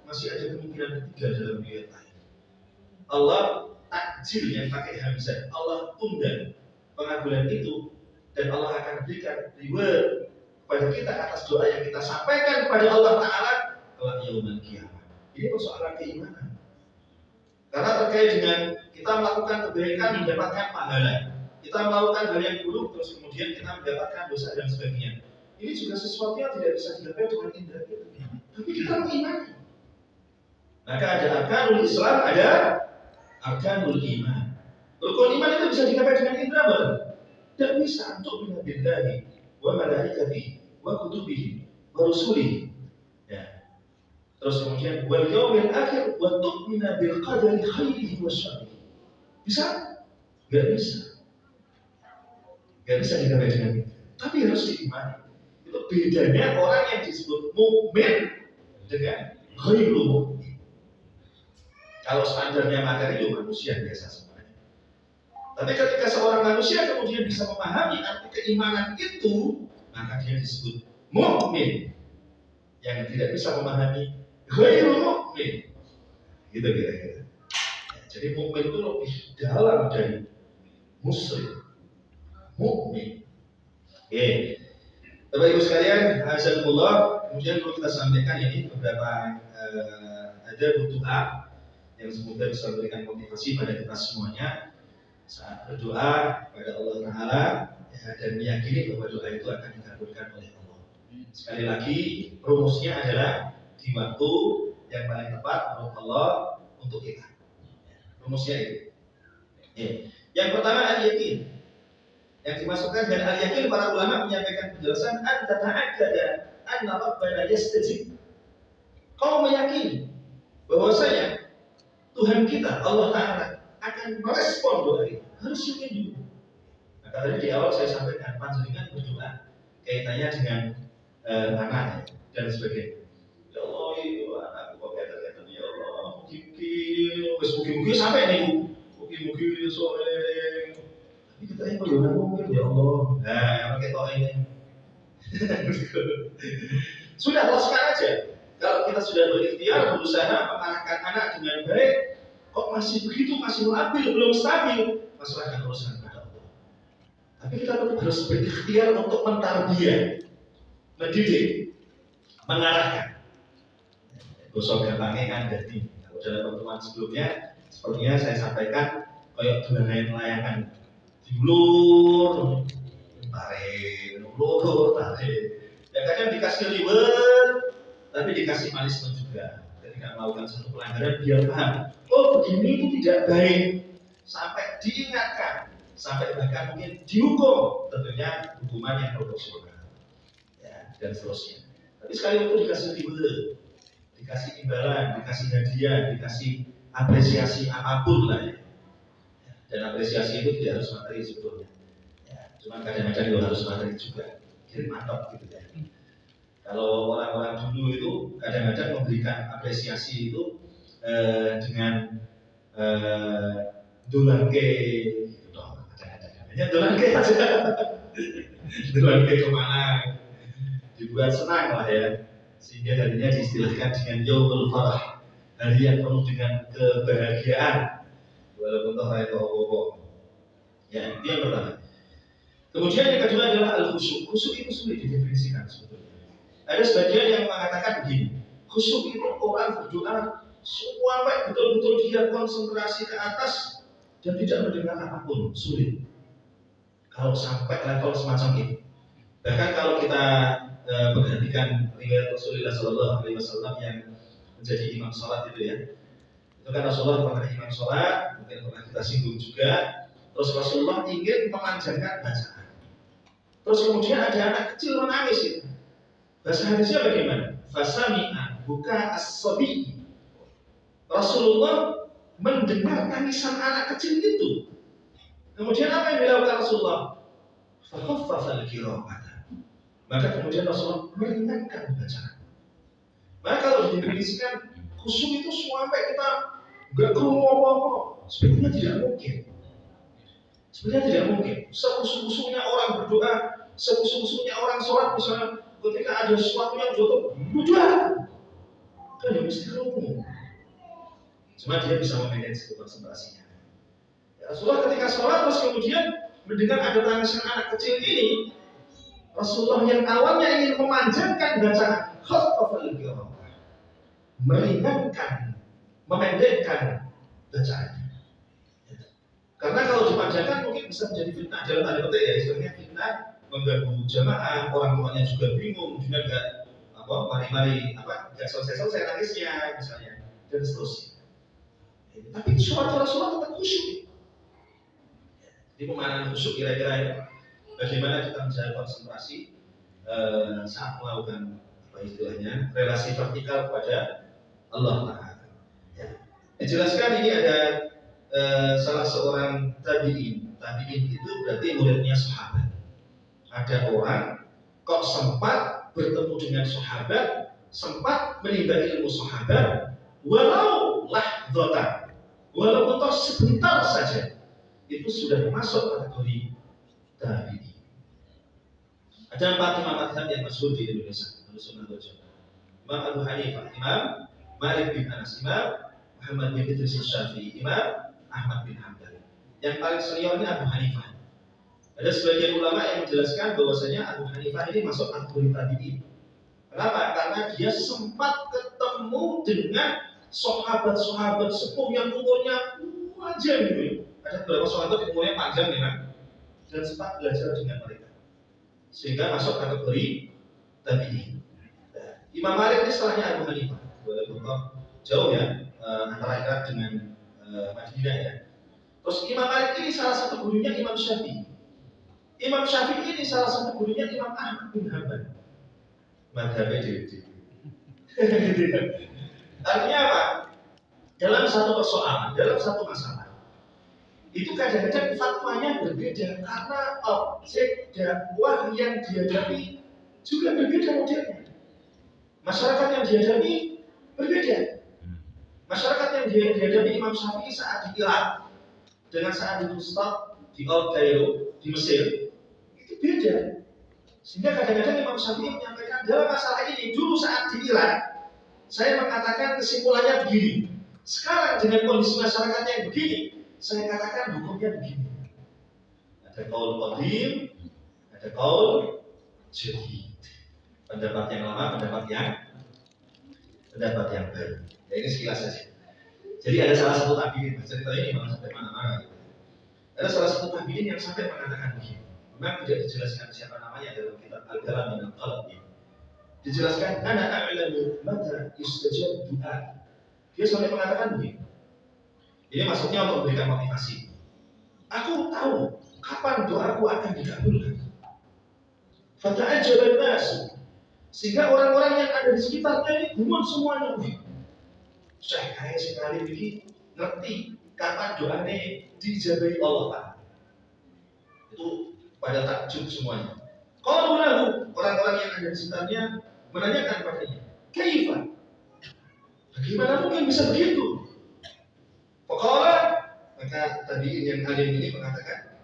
Speaker 1: Masih ada kemungkinan ketiga dalam riwayat lain. Allah takjil yang pakai hamzah. Allah tunda pengabulan itu, dan Allah akan berikan reward kepada kita atas doa yang kita sampaikan kepada Allah Ta'ala kelak yaumul qiyamah. Ini persoalan keimanan. Karena terkait dengan kita melakukan kebaikan mendapatkan pahala, kita melakukan hal yang buruk terus kemudian kita mendapatkan dosa dan sebagainya. Ini juga sesuatu yang tidak bisa digapai dengan indera itu. Tapi kita mengimani. Maka ada arkanul Islam, ada arkanul iman. Rukun iman itu bisa digapai dengan indera, bukan? Tidak bisa. Untuk billahi wa malaikatihi wa kutubihi wa rusulihi. Ya. Terus kemudian wal yaumil akhir wa tu'mina bil qadari khairihi wa syarrihi. Bisa? Enggak bisa. Enggak bisa digapai dengan itu. Tapi harus diimani. Itu bedanya orang yang disebut mukmin dengan ghairul mukmin. Kalau standarnya materi itu manusia biasa semuanya. Tapi ketika seorang manusia kemudian bisa memahami arti keimanan itu, maka dia disebut mukmin. Yang tidak bisa memahami ghairul mukmin. Gitu kira-kira. Ya, jadi mukmin itu lebih dalam dari musyrik. Mukmin. Oke. Bapak Ibu sekalian, hazakumullah, kemudian perlu kita sampaikan ini beberapa ada doa yang semoga bisa memberikan motivasi pada kita semuanya saat berdoa kepada Allah Ta'ala, ya, dan meyakini bahwa doa itu akan dikabulkan oleh Allah. Sekali lagi, rumusnya adalah di waktu yang paling tepat menurut Allah untuk kita. Rumusnya itu. Ya. Yang pertama al-yakin. Yang dimasukkan dengan al-yakin, para ulama menyampaikan penjelasan anta ta'akkada anna rabbana yastajib. Kau meyakini bahwasanya Tuhan kita Allah Ta'ala akan merespon doa itu. Harus yakin dulu. Maka tadi di awal saya sampaikan panjenengan berdoa kaitannya dengan anak dan sebagainya. Ya Allah, anakku kok kata-kata ya Allah, mungkin sampai nih, mungkin soalnya kita yang berdoa mungkin ya Allah. Nah, yang pakai toa ini. Sudah lepaskan aja. Kalau kita sudah berikhtiar berusaha mengarahkan anak dengan baik, kok masih begitu, masih labil, belum stabil, masalahkan urusan pada Allah. Tapi kita tetap harus berikhtiar untuk mentarbiyah, mendidik, mengarahkan. Gosok gampangnya kan jadi. Kalau dalam pertemuan sebelumnya, sepertinya saya sampaikan kayak dolanan layangan. Diulur, tarik. Ya kadang dikasih reward, tapi dikasih punishment juga. Ketika melakukan satu pelanggaran, biar paham. Oh begini itu tidak baik. Sampai diingatkan, sampai bahkan mungkin dihukum. Tentunya hukuman yang proporsional, ya, dan seterusnya. Tapi sekali waktu dikasih reward, dikasih imbalan, dikasih hadiah, dikasih apresiasi apapun lah ya. Dan apresiasi itu tidak harus materi sebetulnya. Ya, cuma kadang-kadang juga harus materi juga. Jadi mantap gitu ya. Kalau orang-orang dulu itu kadang-kadang memberikan apresiasi itu dengan dolanke gitu dong. Hanya dolanke aja. Dolanke kemana? Dibuat senang lah ya. Sehingga harinya diistilahkan dengan yaumul farah, hari yang penuh dengan kebahagiaan. Walaupun toh itu apa-apa. Ya, itu yang pertama. Kemudian yang kedua adalah al-khusyuk. Khusyuk itu sulit didefinisikan sebetulnya. Ada sebagian yang mengatakan begini, khusyuk itu orang berdoa sampai betul-betul dia konsentrasi ke atas dan tidak mendengar apapun, sulit. Kalau sampai level semacam itu. Bahkan kalau kita perhatikan riwayat Rasulullah SAW yang menjadi imam sholat itu ya, itu kan Rasulullah pernah imam sholat, mungkin pernah kita singgung juga. Terus Rasulullah ingin memanjangkan bacaan. Terus kemudian ada anak kecil menangis itu. Bahasa hadisnya bagaimana? Fasami'a buka as-sabi. Rasulullah mendengar tangisan anak kecil itu. Kemudian apa yang dilakukan Rasulullah? Fakhaffafal qira'ata. Maka kemudian Rasulullah meringankan bacaan. Maka kalau didefinisikan khusyuk itu sampai kita nggak keluar apa-apa, sebenarnya tidak mungkin. Sebenarnya tidak mungkin. Sekhusyuk-khusyuknya orang berdoa, sekhusyuk-khusyuknya orang sholat misalnya, ketika ada sesuatu yang jatuh, berdoa, kan ya mesti keluar. Cuma dia bisa memanage konsentrasinya. Ya, Rasulullah ketika sholat terus kemudian mendengar ada tangisan anak kecil ini, Rasulullah yang awalnya ingin memanjangkan bacaan, khaffafal qira'ah, meringankan, memendekkan bacaannya. Karena kalau dipanjangkan mungkin bisa menjadi fitnah dalam tanda petik ya, istilahnya fitnah, mengganggu jamaah, orang tuanya juga bingung, juga nggak mari-mari nggak selesai nangisnya misalnya dan seterusnya. Tapi sholat Rasulullah tetap khusyuk. Jadi pemaknaan khusyuk kira-kira ya, bagaimana kita menjaga konsentrasi saat melakukan istilahnya relasi vertikal kepada Allah Taala. Ya. Dijelaskan ini ada salah seorang tabi'in. Tabi'in itu berarti muridnya sahabat. Ada orang kok sempat bertemu dengan sahabat, sempat menimba ilmu sahabat, walau lahdatan, walaupun toh sebentar saja, itu sudah masuk kategori tabi'in. Ada 4 imam mazhab yang masyhur di Indonesia, Ahlussunnah wal Jamaah. Imam Abu Hanifah, Imam Malik bin Anas, Imam Muhammad bin Idris Syafi'i, Imam Ahmad bin Hanbal. Yang paling seniornya Abu Hanifah. Ada sebagian ulama yang menjelaskan bahwasanya Abu Hanifah ini masuk kategori tabi'in. Kenapa? Karena dia sempat ketemu dengan sahabat-sahabat sepuh yang umurnya panjang gitu. Ada beberapa sahabat yang umurnya panjang memang, dan sempat belajar dengan mereka, sehingga masuk kategori tabi'in. Imam Malik ini setelahnya Abu Hanifah. Walaupun jauh ya antara Irak dengan Madinah ya. Terus Imam Malik ini salah satu gurunya Imam Syafi'i. Imam Syafi'i ini salah satu gurunya Imam Ahmad bin Hanbal. Madhabnya di artinya apa? Dalam satu persoalan, dalam satu masalah, itu kadang-kadang fatwanya berbeda karena objek dakwah yang dihadapi juga berbeda modelnya. Masyarakat yang dihadapi berbeda. Masyarakat yang dihadapi Imam Syafi'i saat di Irak dengan saat di Fustat di Al-Qairo di Mesir itu beda. Sehingga kadang-kadang Imam Syafi'i menyampaikan dalam masalah ini dulu saat di Irak saya mengatakan kesimpulannya begini. Sekarang dengan kondisi masyarakatnya yang begini, saya katakan hukumnya begini. Ada qaul qadim, ada qaul jadid. Pendapat yang lama, pendapat yang baru. Ya, ini sekilas saja. Jadi ada salah satu tabi'in, cerita ini memang sampai mana-mana. Ada salah satu tabi'in yang sampai mengatakan begini. Memang tidak dijelaskan siapa namanya dalam kitab Al-Kalam min Al-Qalb. Dijelaskan ana a'lamu mata yustajab du'a. Dia sampai mengatakan begini. Ini maksudnya untuk memberikan motivasi. Aku tahu kapan doaku akan dikabulkan. Fata'ajjaban nas. Sehingga orang-orang yang ada di sekitarnya ini gumun semuanya. Saya kaya sekali begini ngerti kapan doanya dijabahi Allah. Itu pada takjub semuanya. Kalau lalu orang-orang yang ada di sekitarnya menanyakan padanya, kaifa? Bagaimana mungkin bisa begitu? Faqala, maka tabi'in yang alim ini mengatakan,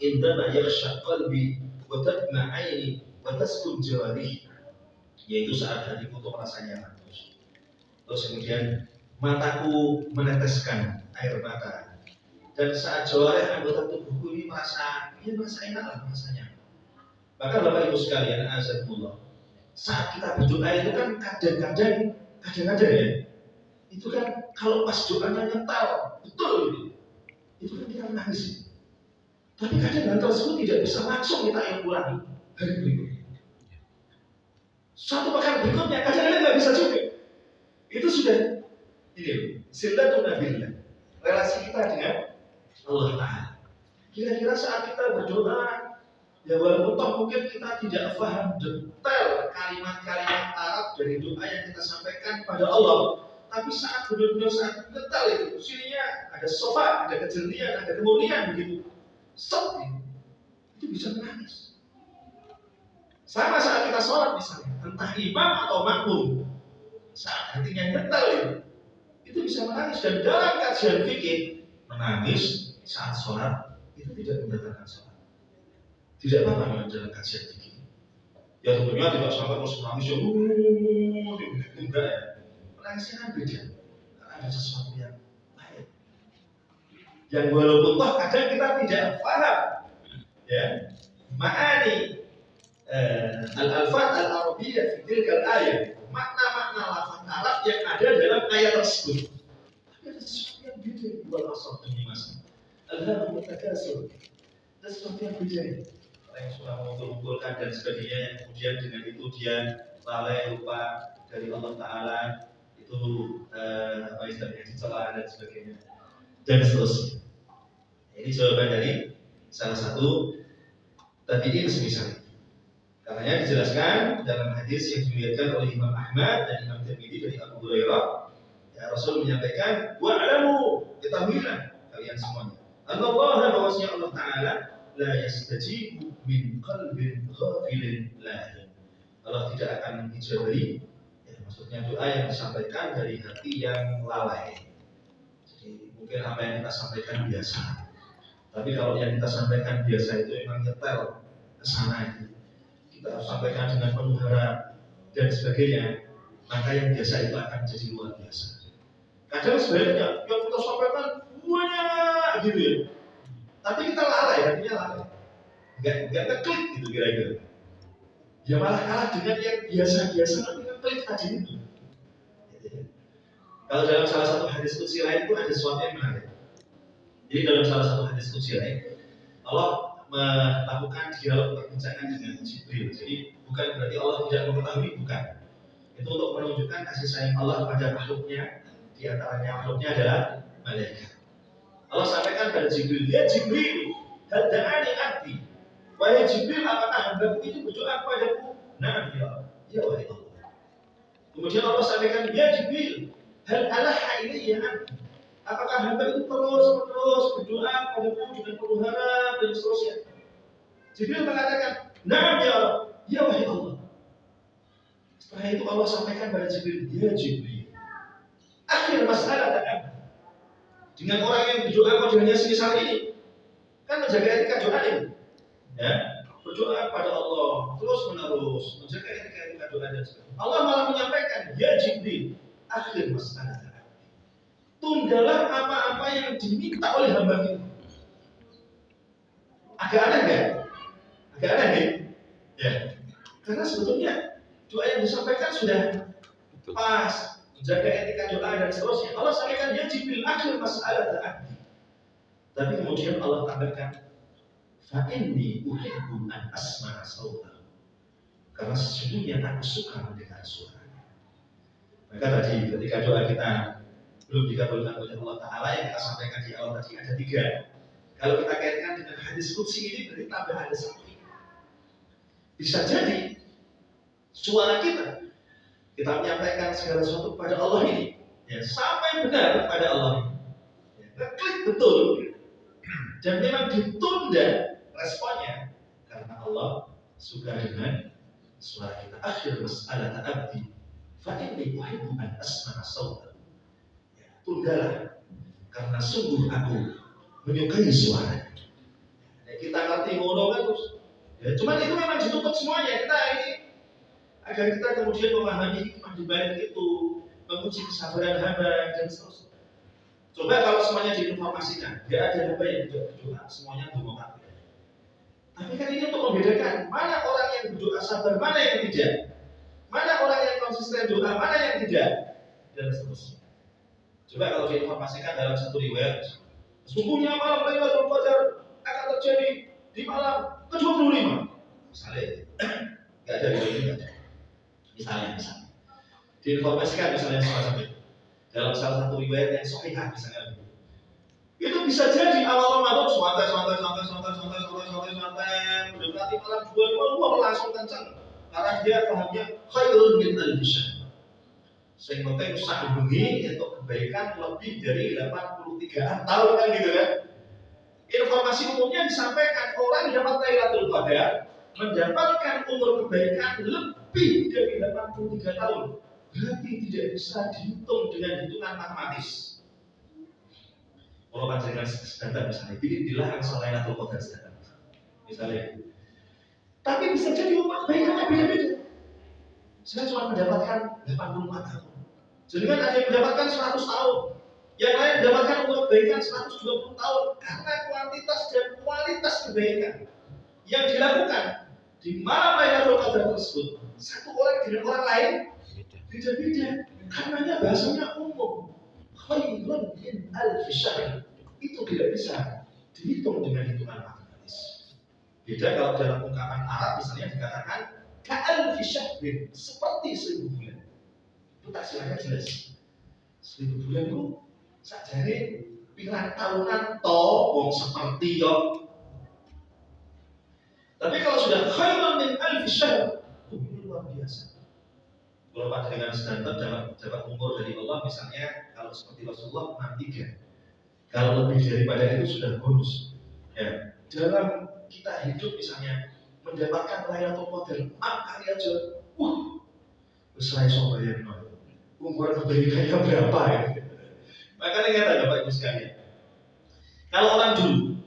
Speaker 1: indama yakhsha qalbi wa tadma 'aini wa taskun jawarihi, yaitu saat hatiku itu merasa nyaman terus kemudian mataku meneteskan air mata, dan saat jawarih anggota tubuhku ini merasa enak lah, merasa nyaman. Maka Bapak Ibu sekalian, azakumullah, saat kita berdoa itu kan kadang-kadang ya, itu kan kalau pas doanya nyetel betul gitu, itu kan kita menangis. Tapi kadang hal tersebut tidak bisa langsung kita yang ulangi hari berikutnya. Suatu pekan berikutnya kadang-kadang nggak bisa juga. Itu sudah ini silatun nabillah, relasi kita dengan Allah Ta'ala. Kira-kira saat kita berdoa, ya walaupun toh mungkin kita tidak paham detail kalimat-kalimat Arab dari doa yang kita sampaikan pada Allah, tapi saat benar-benar saat detail itu, sininya ada sofa, ada kejernihan, ada kemurnian begitu, itu bisa menangis. Sama saat kita sholat misalnya, entah imam atau makmum, saat hatinya nyetel itu bisa menangis. Dan dalam kajian fikih, menangis saat sholat itu tidak membatalkan sholat. Tidak apa-apa dalam kajian fikih. Ya tentunya tidak sampai harus menangis ya, enggak ya. Menangisnya kan beda, karena ada sesuatu yang lain. Yang walaupun toh kadang kita tidak paham, ya, ma'ani al-alfat al-arabiyyah fi tilkal ayat, makna-makna lafaz Arab yang ada dalam ayat tersebut. Tapi ada sesuatu yang beda di luar asal demi masa. Al-hamu mutakasur. Ada sesuatu yang beda. Orang yang sudah mengumpul-kumpulkan dan sebagainya, yang kemudian dengan itu dia lalai lupa dari Allah Ta'ala, itu apa istilahnya dicela dan sebagainya, dan seterusnya. Ini jawaban dari salah satu tabi'in semisal. Karenanya dijelaskan dalam hadis yang diriwayatkan oleh Imam Ahmad dan Imam Tirmidzi dari Abu Hurairah, ya Rasul menyampaikan, wa'lamu, ketahuilah kalian semuanya, Allah bahwasanya Allah Ta'ala la yastajibu min qalbin ghafilin lahin. Allah tidak akan mengijabahi, ya, maksudnya doa yang disampaikan dari hati yang lalai. Jadi mungkin apa yang kita sampaikan biasa, tapi kalau yang kita sampaikan biasa itu memang nyetel ke sana itu, kita sampaikan dengan penuh harap dan sebagainya, maka yang biasa itu akan jadi luar biasa. Kadang sebenarnya yang kita sampaikan banyak gitu ya, tapi kita lalai, artinya lalai, nggak ngeklik gitu kira-kira. Ya malah kalah dengan yang biasa-biasa tapi ngeklik tadi itu. Kalau dalam salah satu hadis qudsi lain itu ada sesuatu yang menarik. Jadi dalam salah satu hadis qudsi lain, Allah melakukan dialog perbincangan dengan Jibril. Jadi bukan berarti Allah tidak mengetahui, bukan. Itu untuk menunjukkan kasih sayang Allah pada makhluknya. Di antaranya makhluknya adalah malaikat. Allah sampaikan pada Jibril, ya Jibril, hal da'ani abdi. Wahai Jibril, apakah hambaku itu berdoa padaku? Na'am ya Allah. Ya wahai Allah. Kemudian Allah sampaikan, ya Jibril, hal alaha ilayya abdi. Apakah hamba itu terus berdoa padaku dengan penuh harap dan seterusnya? Jibril mengatakan, na'am ya Allah. Ya wahai Allah. Setelah itu Allah sampaikan pada Jibril, ya Jibril, akhir masalah tak. Dengan orang yang berdoa modelnya semisal ini, kan menjaga etika doa ini, ya, berdoa pada Allah terus menerus, menjaga etika doa dan sebagainya. Allah malah menyampaikan, ya Jibril, akhir masalah. Tundalah apa-apa yang diminta oleh hamba itu. Agak aneh kan? Agak aneh kan? Ya. Karena sebetulnya doa yang disampaikan sudah pas, menjaga etika doa dan seterusnya. Allah sampaikan, ya Jibril, akhir masalah ta'abdi. Tapi kemudian Allah tambahkan, fa'inni uhibbu an asma'a sawtahu. Karena sesungguhnya aku suka mendengar suaranya. Maka tadi ketika doa kita belum dikabulkan oleh Allah Ta'ala, yang kita sampaikan di awal tadi ada 3. Kalau kita kaitkan dengan hadis qudsi ini, berarti tambah ada 1. Bisa jadi suara kita menyampaikan segala sesuatu kepada Allah ini, ya, sampai benar kepada Allah ini, ya, klik betul, dan memang ditunda responnya karena Allah suka dengan suara kita. Akhir mas'alah abdi fa inni uhibbu an asma'a sautan. Ya, tunggalah karena sungguh aku menyukai suara. Ya, kita ngerti ngono kan terus. Ya, cuman itu memang ditutup semuanya. Kita ini agar kita kemudian memahami hikmah di balik itu, menguji kesabaran hamba dan seterusnya. Coba kalau semuanya diinformasikan, nggak ada hamba yang berdoa, semuanya berdoa. Tapi kan ini untuk membedakan mana orang yang berdoa sabar, mana yang tidak, mana orang yang konsisten doa, mana yang tidak, dan seterusnya. Coba kalau diinformasikan dalam satu riwayat, sesungguhnya malam Lailatul Qadar akan terjadi di malam ke-25. Misalnya, nggak ada riwayatnya. Misalnya, diinformasikan misalnya seperti itu dalam salah satu riwayat yang sahihah misalnya. Itu bisa jadi awal Ramadan santai, mendekati malam 25 langsung kencang. Karena dia pahamnya khairun min alfi syahr. Sehingga itu sak bengi untuk kebaikan lebih dari 83 tahun kan gitu kan. Informasi umumnya disampaikan orang dapat Lailatul Qadar mendapatkan umur kebaikan lebih dari 83 tahun. Berarti tidak bisa dihitung dengan hitungan matematis. Kalau panjenengan sedang misalnya, bikinlah angsal Lailatul Qadar sedang misalnya. Tapi bisa jadi umur kebaikannya beda-beda. Saya cuma mendapatkan 84 tahun. Jadi kan ada yang mendapatkan 100 tahun. Yang lain mendapatkan umur kebaikan 120 tahun. Karena kuantitas dan kualitas kebaikan yang dilakukan di malam Lailatul Qadar tersebut, satu orang dengan orang lain beda-beda. Karenanya bahasanya umum. Khairun min alfi syahr. Itu tidak bisa dihitung dengan hitungan matematis. Beda kalau dalam ungkapan Arab misalnya dikatakan ka'alfi syahrin, seperti 1000 bulan. Itu taksirnya jelas. 1000 bulan itu sakjane pirang tahunan to wong seperti yo. Tapi kalau sudah khairun min alfi syahr, itu luar biasa. Kalau pada dengan standar dapat umur dari Allah misalnya kalau seperti Rasulullah 63. Kalau lebih daripada itu sudah bonus. Ya, dalam kita hidup misalnya mendapatkan Lailatul Qadar 4 kali aja. Saya iso bayar umur kebaikannya berapa ya? Makanya kata Bapak Ibu sekalian. Kalau orang dulu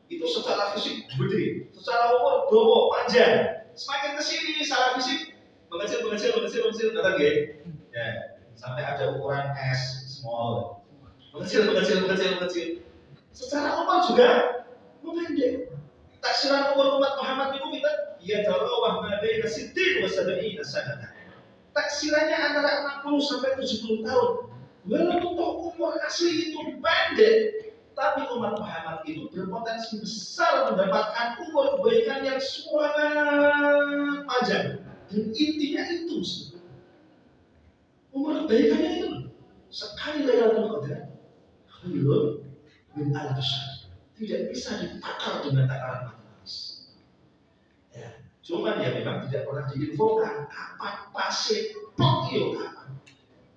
Speaker 1: itu secara fisik gede, secara umur dowo panjang. Semakin kesini secara fisik mengecil, kata gitu. Ya, sampai ada ukuran S small. Mengecil. Secara umur juga memendek. Taksiran umur umat Muhammad itu kita ya tarawah ma baina 60 wa 70 sanah. Taksirannya antara 60 sampai 70 tahun. Walaupun umur asli itu pendek, tapi umat Muhammad itu berpotensi besar mendapatkan umur kebaikan yang sangat panjang. Dan intinya itu umur kebaikannya itu sekali Lailatul Qadar khairun min alfi syahr. Tidak bisa ditakar dengan takaran matematis. Ya, cuman ya memang tidak pernah diinfokan kapan pasir Tokyo kapan.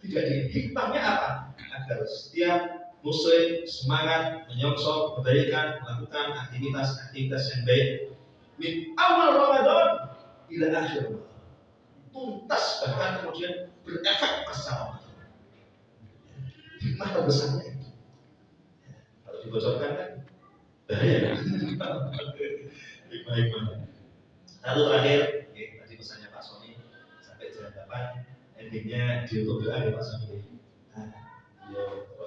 Speaker 1: Tidak hikmahnya apa? Agar setiap muslim semangat menyongsong kebaikan, melakukan aktivitas yang baik min awal Ramadan ila akhir Ramadan. Tuntas bahkan kemudian berefek pasca Ramadan. Hikmah terbesarnya itu. Kalau dibocorkan kan bahaya kan? Hikmah. Lalu terakhir, tadi pesannya Pak Sony sampai jam 8, endingnya di untuk doa ya Pak Sony.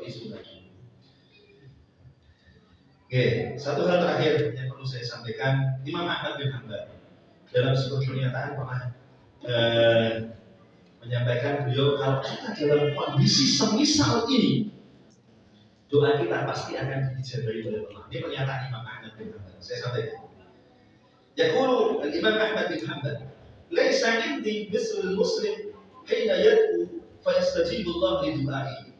Speaker 1: Isu lagi. Satu hal terakhir yang perlu saya sampaikan, Imam Ahmad bin Hanbal dalam sebuah pernyataan pernah menyampaikan beliau kalau kita dalam kondisi semisal ini doa kita pasti akan dijabahi oleh Allah. Ini pernyataan Imam Ahmad bin Hanbal. Saya sampaikan. Yaqulu Imam Ahmad bin Hanbal, "Laisa indi misl muslim hina yad'u fayastajibu Allah li du'aihi."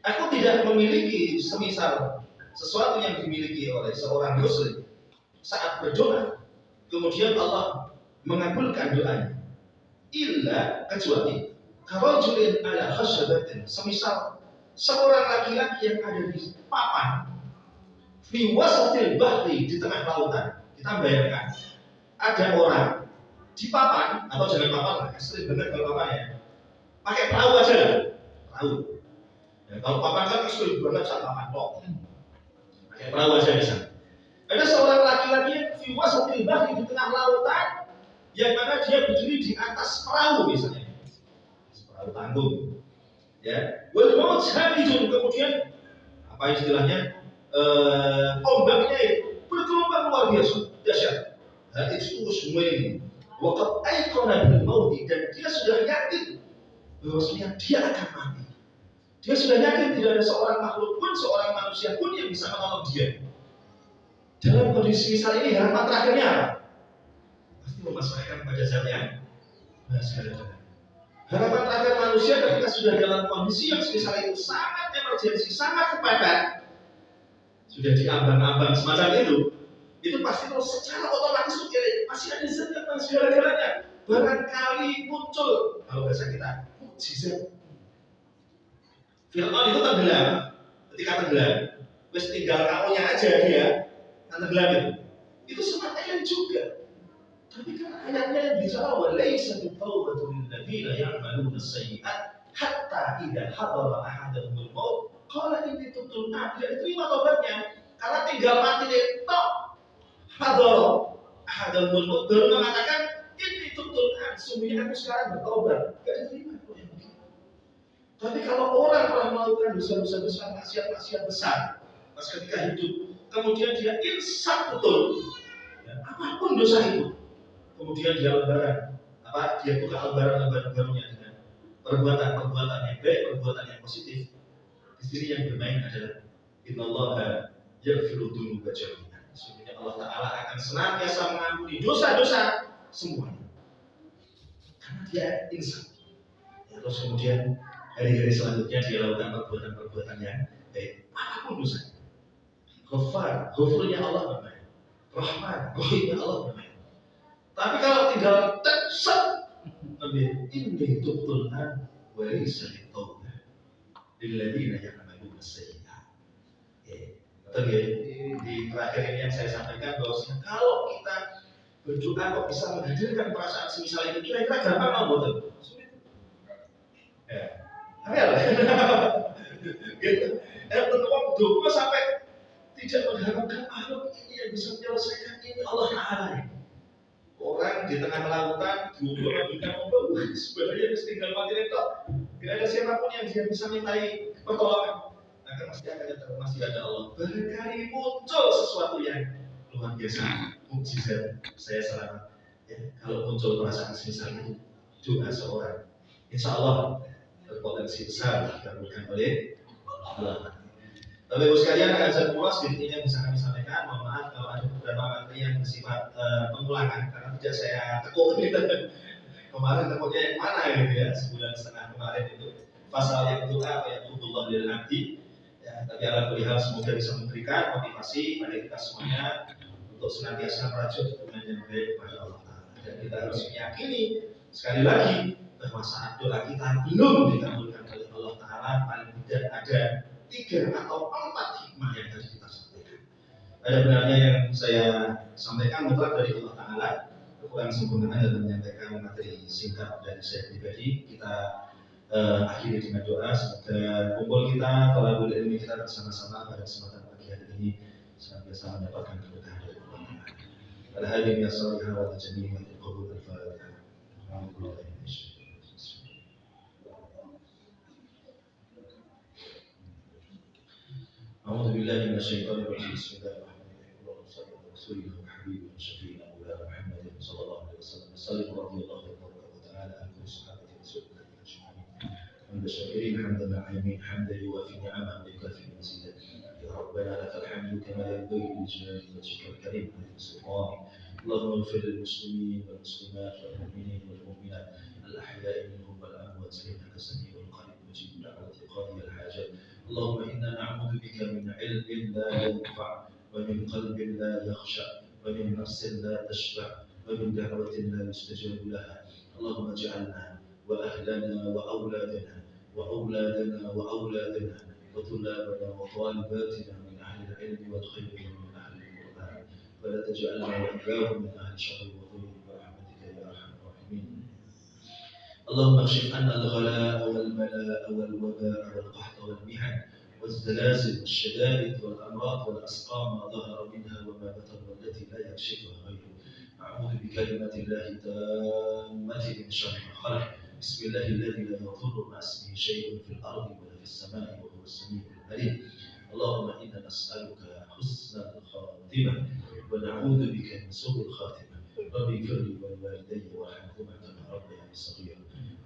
Speaker 1: Aku tidak memiliki semisal sesuatu yang dimiliki oleh seorang muslim saat berdoa, kemudian Allah mengabulkan doanya. Illa kecuali karajulin ala khasyabatin, semisal seorang laki-laki yang ada di papan fi wasatil bahri, di tengah lautan. Kita bayangkan ada orang di papan, atau jangan papan lah, ekstrim banget kalau papan ya, pakai perahu aja, perahu. Ya, kalau papan kan ekstrim banget saat papan kok, pakai perahu aja bisa. Ada seorang laki-laki yang fi wasatil bahri di tengah lautan, yang mana dia berdiri di atas perahu misalnya, perahu tanggung. Ya, wal maut hamidun, kemudian apa istilahnya, ombaknya itu bergelombang luar biasa, dahsyat. Hati itu semua ini. Waqad aiqana bil maut, dan dia sudah yakin bahwasanya dia akan mati. Dia sudah yakin tidak ada seorang makhluk pun, seorang manusia pun yang bisa menolong dia. Dalam kondisi misal ini harapan terakhirnya apa? Pasti memasrahkan pada zat yang segala-galanya. Harapan terakhir manusia ketika sudah dalam kondisi yang semisal itu sangat emergensi, sangat kepepet, sudah diambang-ambang semacam itu pasti terus secara otomatis masih ada zat yang segala-galanya. Barangkali muncul, kalau bahasa kita, mukjizat. Fir'aun itu tenggelam, ketika tenggelam, wis tinggal kaunya aja dia, tenggelam itu sempat ayat juga. Tapi kan ayatnya yang bicara walaysa bitawbatu lil ladzina ya'maluna as-sayyi'at hatta idza hadara ahaduhumul maut qala inni tubtu al-an, tidak diterima tobatnya karena tinggal mati tok. Hadara ahaduhumul maut, baru mengatakan inni tubtu al-an, sungguhnya aku sekarang bertobat, enggak diterima. Tapi kalau orang telah melakukan dosa-dosa besar, maksiat-maksiat besar, pas ketika hidup, kemudian dia insaf betul, ya, apapun dosa itu, kemudian dia lebaran, dia buka lembaran-lembaran barunya dengan perbuatan-perbuatan yang baik, perbuatan yang positif. Di sini yang bermain adalah innallaha yaghfiru dzunuba jami'an. Sesungguhnya Allah Ta'ala akan senantiasa mengampuni dosa-dosa semuanya, karena dia insaf. Ya, terus kemudian hari-hari selanjutnya dia lakukan perbuatan-perbuatan yang baik, apapun dosanya. Ghafar, ghafurnya Allah bermain. Rahman, rahimnya Allah bermain. Tapi kalau tinggal tersat, ini tubtulan walaysa litawbah lilladzina ya'maluna as-sayyi'at. Di terakhir ini yang saya sampaikan bahwasanya kalau kita berdoa kok bisa menghadirkan perasaan semisal itu, kira-kira gampang atau betul? Sulit. Ya. Tapi apa? Gitu. Tentu doa sampai tidak mengharapkan makhluk ini yang bisa menyelesaikan ini, Allah Ta'ala. Orang di tengah lautan, dua bintang ombak, sebenarnya mesti tinggal mati itu. Tidak ada siapapun yang dia bisa mintai pertolongan. Maka masih ada Allah. Barangkali muncul sesuatu yang luar biasa, mukjizat, saya selamat. Ya, kalau muncul perasaan semisal itu, doa seorang, insya Allah berpotensi besar dikabulkan oleh Allah. Bapak Ibu sekalian, azan pula sedikit ini yang bisa kami sampaikan. Mohon maaf kalau ada beberapa materi yang bersifat pengulangan karena tidak saya tekuk gitu. Kemarin tekuknya yang mana gitu ya, sebulan setengah kemarin itu pasal yang doa atau yang hubullah lil abdi. Ya, tapi alhamdulillah semoga bisa memberikan motivasi pada kita semuanya untuk senantiasa merajut hubungan yang baik kepada Allah Ta'ala. Dan kita harus meyakini sekali lagi bahwa saat doa kita belum dikabulkan oleh Allah Ta'ala, paling tidak ada 3 atau 4 hikmah yang tadi kita sampaikan. Ada benarnya yang saya sampaikan mutlak dari Allah Ta'ala. Kekurangan sempurnaan dalam menyampaikan materi singkat dari saya pribadi. Kita akhiri dengan doa, semoga kumpul kita, thalabul ilmi kita bersama-sama pada kesempatan pagi hari ini senantiasa mendapatkan keberkahan dari Allah Ta'ala. Pada hari ini as-salihah wa tajamih wa qabul al-fatihah. Alhamdulillah. أعوذ بالله من الشيطان الرجيم. بسم الله الرحمن الرحيم. اللهم صل على رسولنا وحبيبنا وشفيعنا مولانا محمد صلى الله عليه وسلم. وسلم رضي الله تبارك وتعالى عن كل صحابة رسول الله أجمعين. حمد الشاكرين حمد الناعمين حمدا يوافي نعمه ويكافئ مزيدا. يا ربنا لك الحمد كما ينبغي لجلال وجهك الكريم والسلطان. اللهم اغفر للمسلمين والمسلمات والمؤمنين والمؤمنات الأحياء منهم والأموات إنك سميع قريب مجيب دعوة قاضي الحاجات. اللهم إنا نعوذ بك من علم لا ينفع ومن قلب لا يخشع ومن نفس لا تشبع ومن دعوة لا يستجاب لها. اللهم اجعلنا وأهلنا وأولادنا وطلابنا وطالباتنا من أهل العلم والخير ومن أهل القرآن ولا تجعلنا وإياهم من أهل شر وظلم برحمتك يا أرحم الراحمين. اللهم اكشف عنا الغلاء والبلاء والوباء والقحط والمحن والزلازل والشدائد والأمراض والأسقام ما ظهر منها وما بطن والتي لا يكشفها غيره. أعوذ بكلمات الله التامة من شر ما خلق. بسم الله الذي لا يضر مع اسمه شيء في الأرض ولا في السماء وهو السميع العليم. اللهم إنا نسألك حسن الخاتمة ونعوذ بك من سوء الخاتمة. رب اغفر لي ولوالدي وارحمهما كما ربياني صغيرا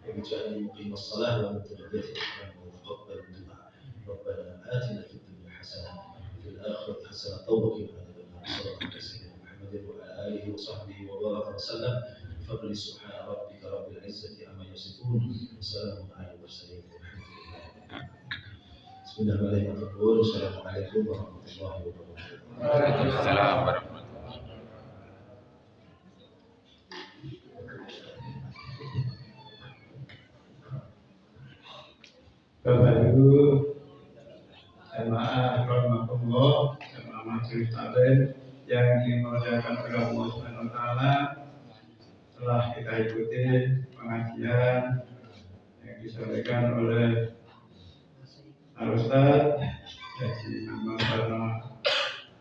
Speaker 1: واجعلني مقيم الصلاة ومن ذريتي رحمنا وتقبل الدعاء. ربنا آتنا في الدنيا حسنة وفي الآخرة حسنة وقنا عذاب النار. صلى الله على سيدنا محمد وعلى آله وصحبه وبارك وسلم. بفضل سبحان ربك رب العزة عما يصفون وسلام على المرسلين والحمد لله. بسم الله الرحمن الرحيم. السلام عليكم ورحمة الله وبركاته.
Speaker 2: وعليكم السلام ورحمة الله.
Speaker 3: Bapak Ibu jemaah rahmatullah, jemaah majelis taklim yang dimuliakan oleh Allah Subhanahu wa taala, telah kita ikuti pengajian yang disampaikan oleh Al-Ustaz Haji Muhammad Farno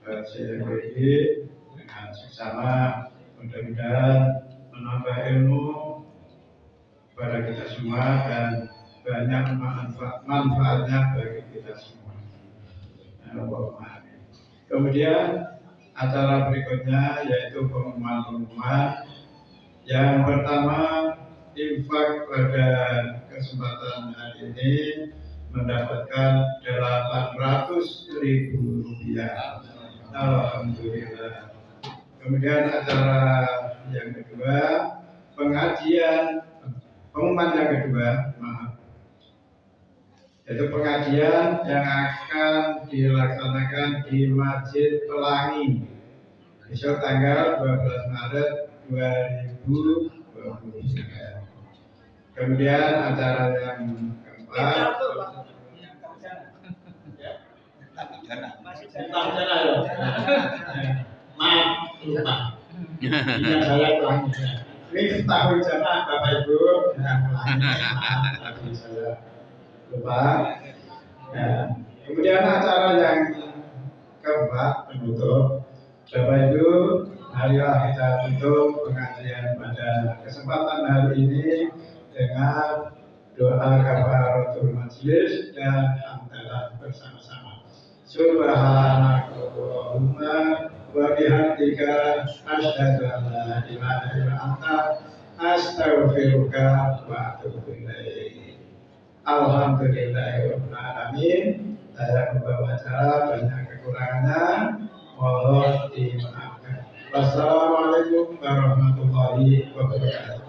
Speaker 3: CMWI dengan seksama. Mudah-mudahan menambah ilmu kepada kita semua dan banyak manfaatnya bagi kita semua. Kemudian acara berikutnya yaitu pengumuman-pengumuman. Yang pertama, infak pada kesempatan hari ini mendapatkan Rp800.000. Alhamdulillah. Kemudian acara yang kedua, pengumuman yang kedua, yaitu pengajian yang akan dilaksanakan di Masjid Pelangi besok tanggal 12 Maret 2023. Kemudian acara yang keempat, ini tahu jamaah Bapak Ibu, saya lupa. Ya. Kemudian acara yang keempat penutup. Bapak Ibu, marilah kita tutup pengajian pada kesempatan hari ini dengan doa kafaratul majlis dan hamdalah bersama-sama. Subhanakallahumma wa bihamdika asyhadu an la ilaha illa anta astaghfiruka wa atubu ilaik. Alhamdulillahirabbil alamin. Saya membawa acara banyak kekurangannya, mohon dimaafkan. Wassalamualaikum warahmatullahi wabarakatuh.